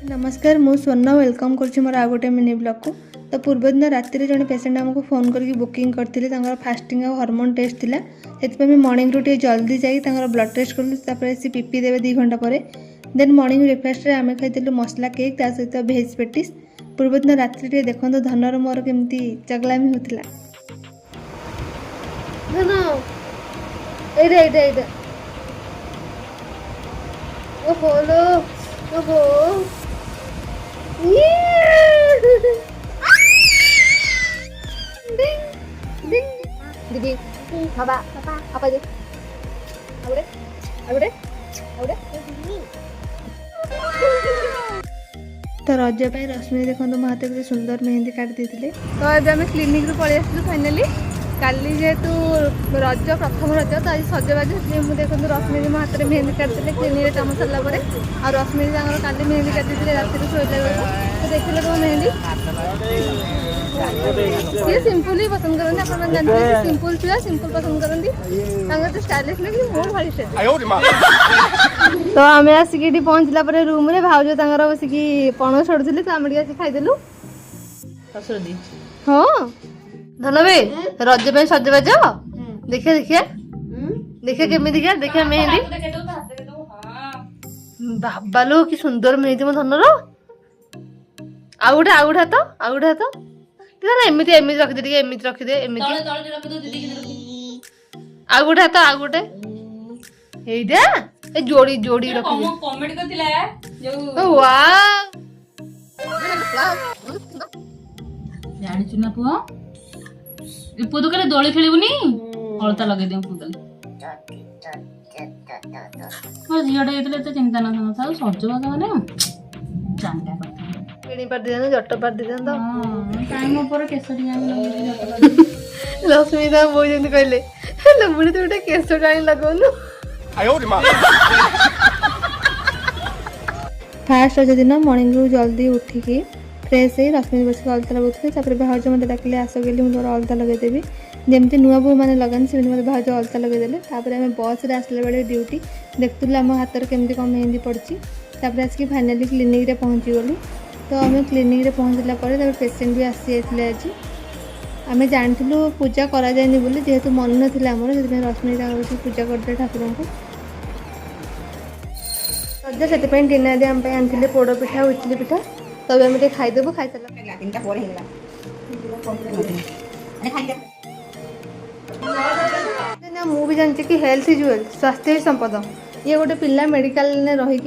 नमस्कार मु स्वर्ण वेलकम कर मोर आ गोटे मिनी ब्लॉग को। तो पूर्व दिन राति जन पेसेंट आमको फोन करके बुकिंग करते फास्टिंग और हार्मोन टेस्ट थिला से मॉर्निंग रू जल्दी जाइए ब्लड टेस्ट करूँ सी पीपी देवे 2 घंटा पर। देन मॉर्निंग ब्रेकफास्ट आम खाई मसला केक सहित भेज पेटिस। पूर्व दिन राति देखो धनर मोर केमती चगलामी होता। ओहो दीदी बाबा apa aja आउडे तो रज पे रश्मि देखो मो हाथ में सुंदर मेहंदी काट देते। तो आज आम क्लिनिक रू पलि आसलु फाइनाली काली जेहेतु रज प्रथम रज तो आज सजबाज मुझे देखो रश्मि मो हाथ में मेहंदी काटते क्लिनिक कम सरला और रश्मि काली मेहंदी काटते राति शोला बेलू तो देखिए तुम मेहंदी ये सिंपल ही पसंद करते आप जानते सिंपल छुआ सिंपल पसंद करते तो स्टाइलिश लगे बहुत भारी स्टाइलिश। तो आम आसिक पहुँचला रूम रे भाउज बसिक पण छोड़ुले तो आम खाईदेलु। हाँ धन बे रज पे सजबाज देखिए देखिए देखिए केमी देखिए मेहंदी बाबालो कि सुंदर मेहंदी मो धनर आउ गोटे हाथ एमती एमती रखिदे एमती रखिदे एमती आउ गोटे हाथ आउ गोटे एइटा ए जोड़ी जोड़ी रखिदे कमेंट करथिला जो वाह जानि चुना पुआ ए पुदु करे दोली खेलिबुनी अलता लगे देउ पुदल और झियोटा एतले तो चिंता न था सजबाज माने चांदा करता किणी पार दिदन जट पार दिदन तो टाइम ऊपर केसरी आनी लक्ष्मी दा बोल जंत कहले लंबुड़ी तो उठे केस टाणी लगौनु फास्ट रज दिन मॉर्निंग रू जल्दी उठिकी फ्रेश हो रश्मि बस अलता लगुले भाज मत डाकिले आस गली मुझे अलता लगेदेवी जमी नुआ बो मैंने लगानी से मतलब भाज अलता लगेदेले आम बस रे आसला बेले ड्यूटी देखुलु आम हाथ केमती कौन मेहंदी पड़ी आसिक फाइनाली क्लिनिक रे पहुँची गलु। तो आम क्लिनिक रे पहुँचला पेसेंट भी आसी जाते आज आम जानू पूजा करा जाए बोली जेहेतु मन नाला आमर से रश्मि पूजा करदे ठाकुर को रज से टीना दी आम आनी पोड़ पिठा इडली पिठा तब आम खाईदेबू खाई मुझे जानती कि हेल्थ इज वेल्थ स्वास्थ्य ही संपद ये गोटे पिला मेडिकल रही